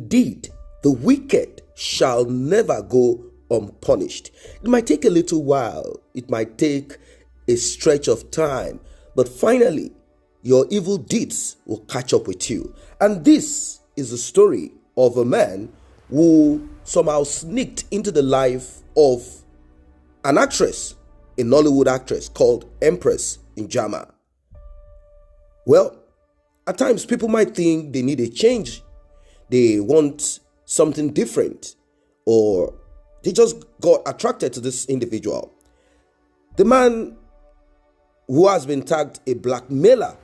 Indeed, the wicked shall never go unpunished. It might take a little while, it might take a stretch of time, but finally, your evil deeds will catch up with you. And this is the story of a man who somehow sneaked into the life of an actress, a Nollywood actress called Empress NJAMAH. Well, at times people might think they need a change, they want something different, or they just got attracted to this individual. The man who has been tagged a blackmailer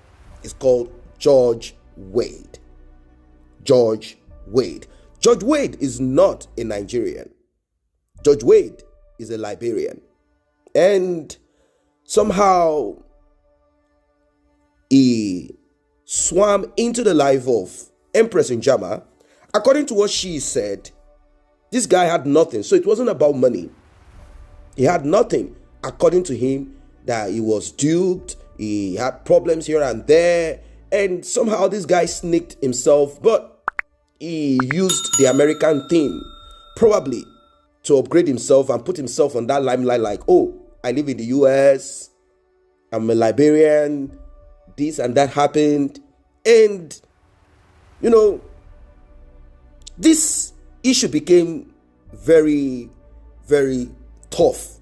is called George Wade. George Wade. George Wade is not a Nigerian. George Wade is a Liberian. And somehow he swam into the life of Empress NJAMAH. According to what she said, this guy had nothing. So it wasn't about money. He had nothing. According to him, that he was duped, he had problems here and there, and somehow this guy sneaked himself, but he used the American thing, probably to upgrade himself and put himself on that limelight like, oh, I live in the US, I'm a Liberian, this and that happened. And, you know, this issue became very, very tough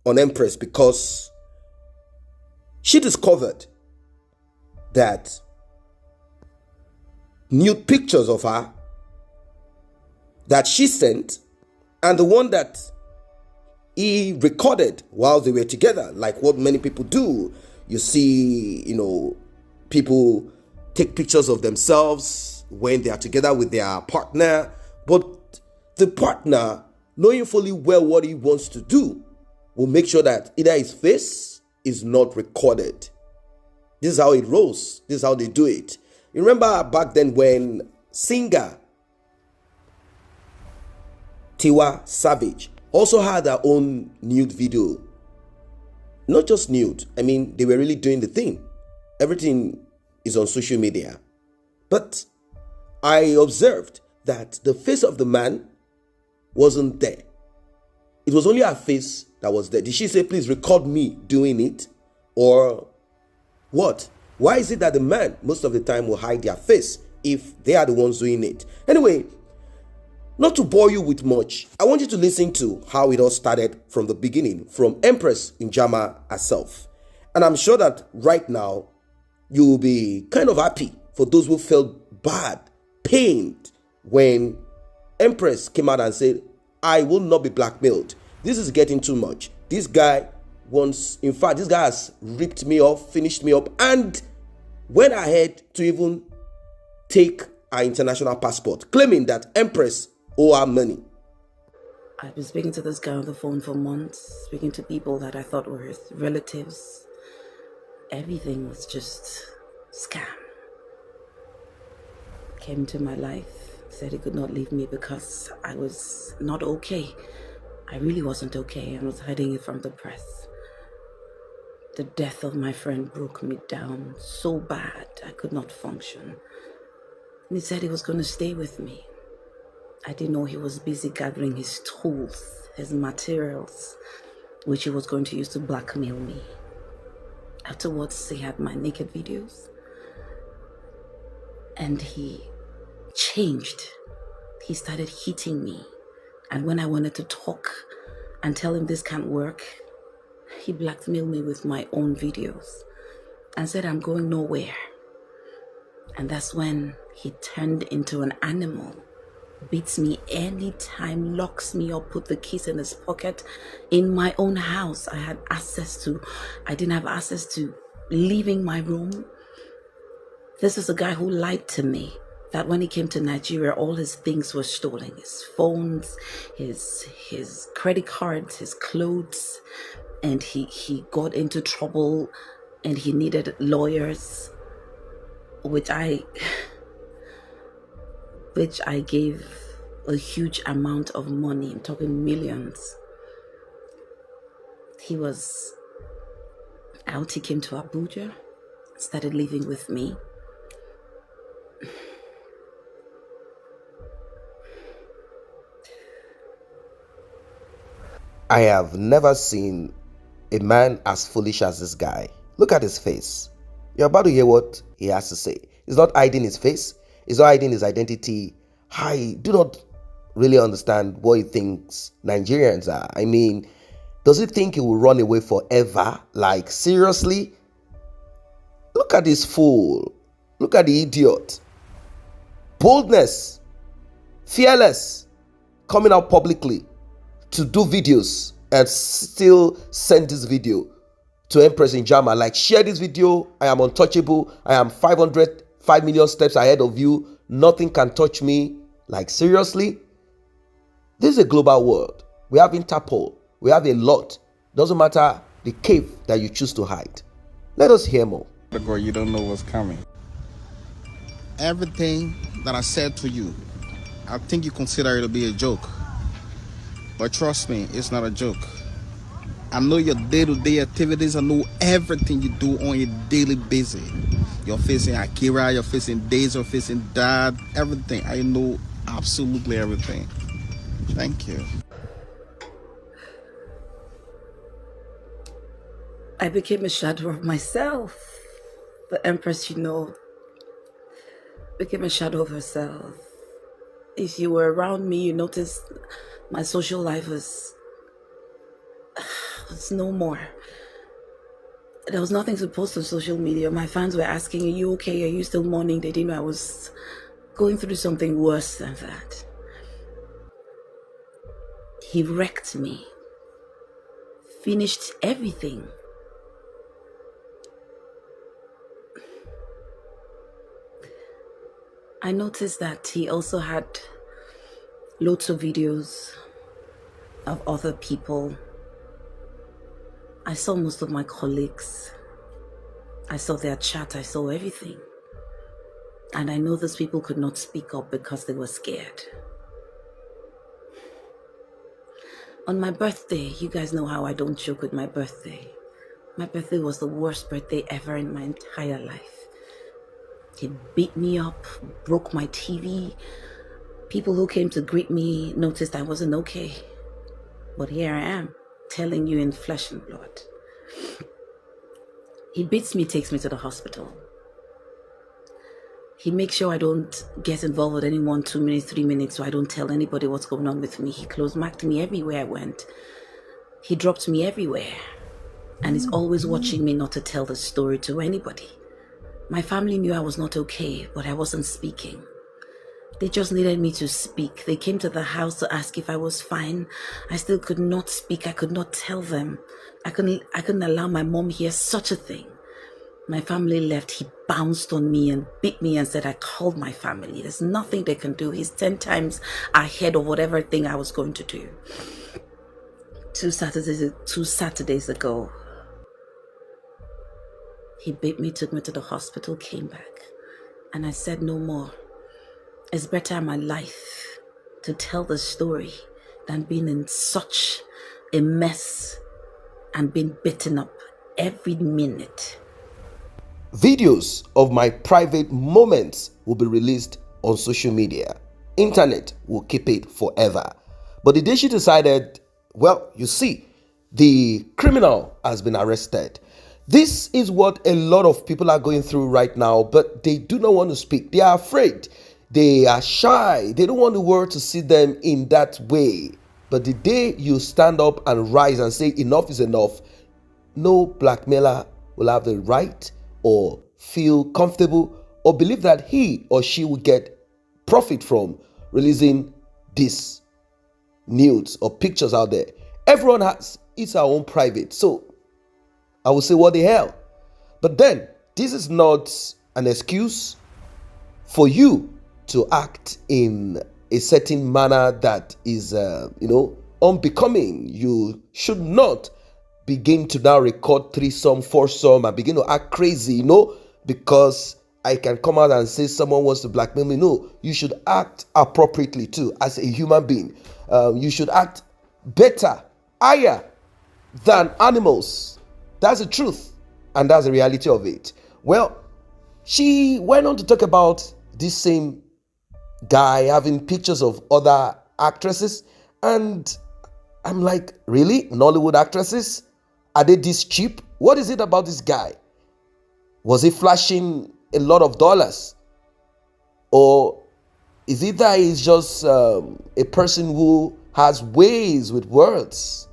on Empress because she discovered that nude pictures of her that she sent and the one that he recorded while they were together, like what many people do. You see, people take pictures of themselves when they are together with their partner, but the partner, knowing fully well what he wants to do, will make sure that either his face is not recorded. This is how it rolls. This is how they do it. You remember back then when singer Tiwa Savage also had her own nude video. Not just nude. I mean, they were really doing the thing. Everything is on social media. But I observed that the face of the man wasn't there. It was only her face that was there. Did she say, please record me doing it? Or what? Why is it that the man most of the time will hide their face if they are the ones doing it? Anyway, not to bore you with much, I want you to listen to how it all started from the beginning, from Empress NJAMAH herself. And I'm sure that right now, you will be kind of happy for those who felt bad, pained when Empress came out and said, I will not be blackmailed. This is getting too much. This guy wants, in fact, this guy has ripped me off, finished me up, and went ahead to even take our international passport, claiming that Empress owe her money. I've been speaking to this guy on the phone for months, speaking to people that I thought were his relatives. Everything was just scam. Came to my life, said he could not leave me because I was not okay. I really wasn't okay. I was hiding it from the press. The death of my friend broke me down so bad I could not function. And he said he was going to stay with me. I didn't know he was busy gathering his tools, his materials, which he was going to use to blackmail me. Afterwards, he had my naked videos. And he changed. He started hitting me. And when I wanted to talk and tell him this can't work, he blackmailed me with my own videos and said I'm going nowhere. And that's when he turned into an animal, beats me anytime, locks me up, put the keys in his pocket in my own house. I didn't have access to leaving my room. This is a guy who lied to me that when he came to Nigeria, all his things were stolen. His phones, his credit cards, his clothes. And he got into trouble and he needed lawyers, which I gave a huge amount of money. I'm talking millions. He was out. He came to Abuja, started living with me. I have never seen a man as foolish as this guy. Look at his face. You're about to hear what he has to say. He's not hiding his face. He's not hiding his identity. I do not really understand what he thinks Nigerians are. I mean, does he think he will run away forever? Like, seriously? Look at this fool. Look at the idiot. Boldness. Fearless. Coming out publicly to do videos and still send this video to Empress NJAMAH. Like, share this video. I am untouchable. I am 5 million steps ahead of you. Nothing can touch me. Like, seriously? This is a global world. We have Interpol. We have a lot. Doesn't matter the cave that you choose to hide. Let us hear more. Girl, you don't know what's coming. Everything that I said to you, I think you consider it to be a joke. But trust me, it's not a joke. I know your day-to-day activities. I know everything you do on a daily basis. You're facing Akira, you're facing Days, you're facing Dad, everything. I know absolutely everything. Thank you. I became a shadow of myself. The Empress, you know, became a shadow of herself. If you were around me, you noticed my social life was no more. There was nothing to post on social media. My fans were asking, are you okay? Are you still mourning? They didn't know I was going through something worse than that. He wrecked me. Finished everything. I noticed that he also had loads of videos of other people. I saw most of my colleagues. I saw their chat. I saw everything. And I know those people could not speak up because they were scared. On my birthday, you guys know how I don't joke with my birthday. My birthday was the worst birthday ever in my entire life. He beat me up, broke my TV. People who came to greet me noticed I wasn't okay. But here I am, telling you in flesh and blood. He beats me, takes me to the hospital. He makes sure I don't get involved with anyone 2 minutes, 3 minutes, so I don't tell anybody what's going on with me. He close-marked me everywhere I went. He dropped me everywhere. And he's always watching me not to tell the story to anybody. My family knew I was not okay, but I wasn't speaking. They just needed me to speak. They came to the house to ask if I was fine. I still could not speak. I could not tell them. I couldn't allow my mom hear such a thing. My family left. He bounced on me and beat me and said I called my family. There's nothing they can do. He's 10 times ahead of whatever thing I was going to do. Two Saturdays ago, he beat me, took me to the hospital, came back. And I said no more. It's better in my life to tell the story than being in such a mess and being beaten up every minute. Videos of my private moments will be released on social media. Internet will keep it forever. But the day she decided, well, you see, the criminal has been arrested. This is what a lot of people are going through right now, but they do not want to speak. They are afraid. They are shy. They don't want the world to see them in that way. But the day you stand up and rise and say enough is enough, no blackmailer will have the right or feel comfortable or believe that he or she will get profit from releasing these nudes or pictures out there. Everyone has its our own private. So I will say, what the hell? But then, this is not an excuse for you to act in a certain manner that is, unbecoming. You should not begin to now record threesome, foursome, and begin to act crazy, because I can come out and say someone wants to blackmail me. No, you should act appropriately too as a human being. You should act better, higher than animals. That's the truth, and that's the reality of it. Well, she went on to talk about this same guy having pictures of other actresses, and I'm like, really? Nollywood actresses? Are they this cheap? What is it about this guy? Was he flashing a lot of dollars? Or is it that he's just a person who has ways with words?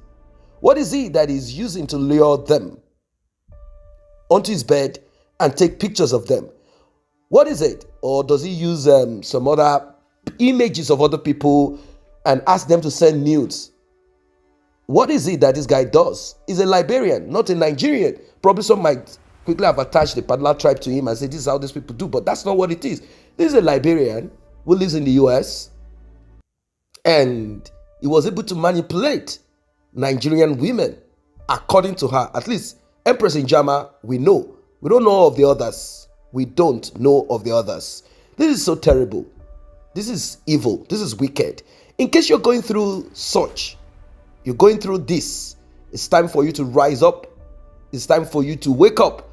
What is it that he's using to lure them onto his bed and take pictures of them? What is it? Or does he use some other images of other people and ask them to send nudes? What is it that this guy does? He's a Liberian, not a Nigerian. Probably some might quickly have attached the Padla tribe to him and say this is how these people do, but that's not what it is. This is a Liberian who lives in the US, and he was able to manipulate Nigerian women, according to her. At least Empress NJAMAH, we know. We don't know of the others. We don't know of the others. This is so terrible. This is evil. This is wicked. In case you're going through such, you're going through this, it's time for you to rise up. It's time for you to wake up.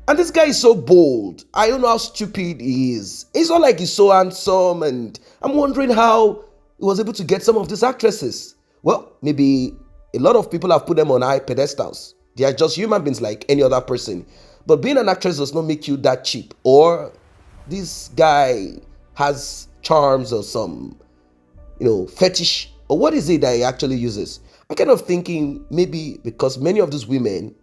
And this guy is so bold. I don't know how stupid he is. It's not like he's so handsome, and I'm wondering how he was able to get some of these actresses. Well, maybe a lot of people have put them on high pedestals. They are just human beings like any other person. But being an actress does not make you that cheap. Or this guy has charms or some, fetish. Or what is it that he actually uses? I'm kind of thinking maybe because many of these women,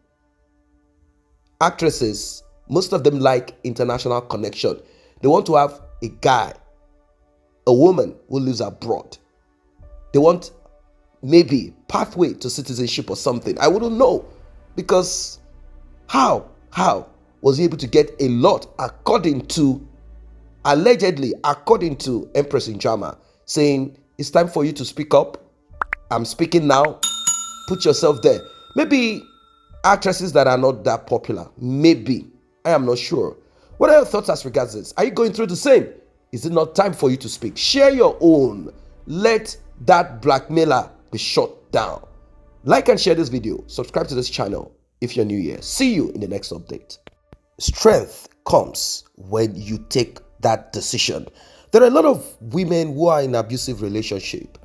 actresses, most of them like international connection. They want to have a guy, a woman who lives abroad. They want maybe pathway to citizenship or something. I wouldn't know, because how was he able to get a lot, allegedly according to Empress NJAMAH, saying it's time for you to speak up. I'm speaking now. Put yourself there. Maybe actresses that are not that popular. Maybe. I am not sure. What are your thoughts as regards this? Are you going through the same? Is it not time for you to speak? Share your own. Let that blackmailer be shut down. Like and share this video. Subscribe to this channel if you're new here. See you in the next update. Strength comes when you take that decision. There are a lot of women who are in an abusive relationship.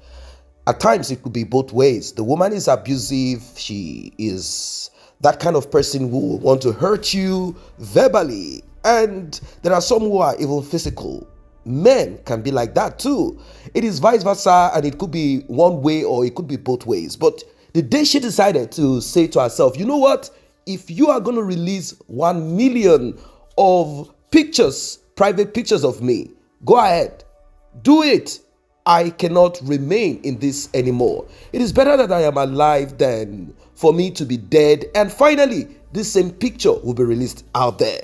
At times, it could be both ways. The woman is abusive. She is that kind of person who want to hurt you verbally. And there are some who are even physical. Men can be like that too. It is vice versa, and it could be one way or it could be both ways. But the day she decided to say to herself, you know what? If you are going to release 1 million of pictures, private pictures of me, go ahead. Do it. I cannot remain in this anymore. It is better that I am alive than for me to be dead. And finally, this same picture will be released out there.